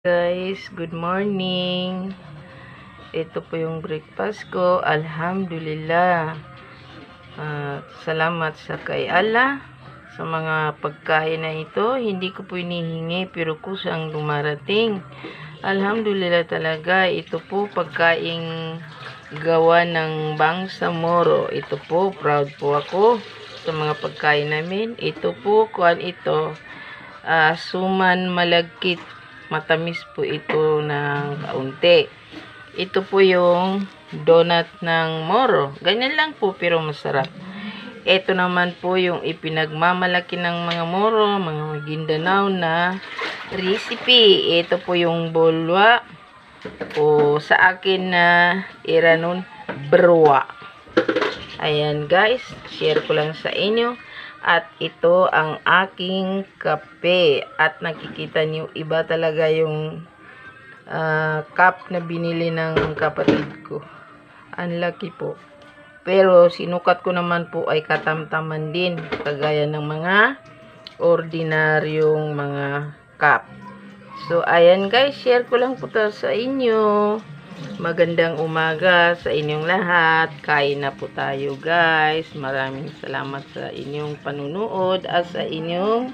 Guys, good morning. Ito po yung breakfast ko. Alhamdulillah. Salamat sa kay Allah sa mga pagkain na ito. Hindi ko po inihingi pero kusang dumarating. Alhamdulillah talaga. Ito po pagkain gawa ng Bangsamoro. Ito po, proud po ako sa mga pagkain namin. Ito po, kuan ito. Suman malagkit. Matamis po ito ng kaunti. Ito po yung donut ng Moro. Ganyan lang po pero masarap. Ito naman po yung ipinagmamalaki ng mga Moro, mga Maguindanao na recipe. Ito po yung bolwa o sa akin na iranon berwa. Ayan guys, share ko lang sa inyo. At ito ang aking kape. At nakikita niyo, iba talaga yung cup na binili ng kapatid ko. Ang laki po. Pero sinukat ko naman po ay katamtaman din. Kagaya ng mga ordinaryong mga cup. So, ayan guys, share ko lang po to sa inyo. Magandang umaga sa inyong lahat. Kain na po tayo guys. Maraming salamat sa inyong panunood at sa inyong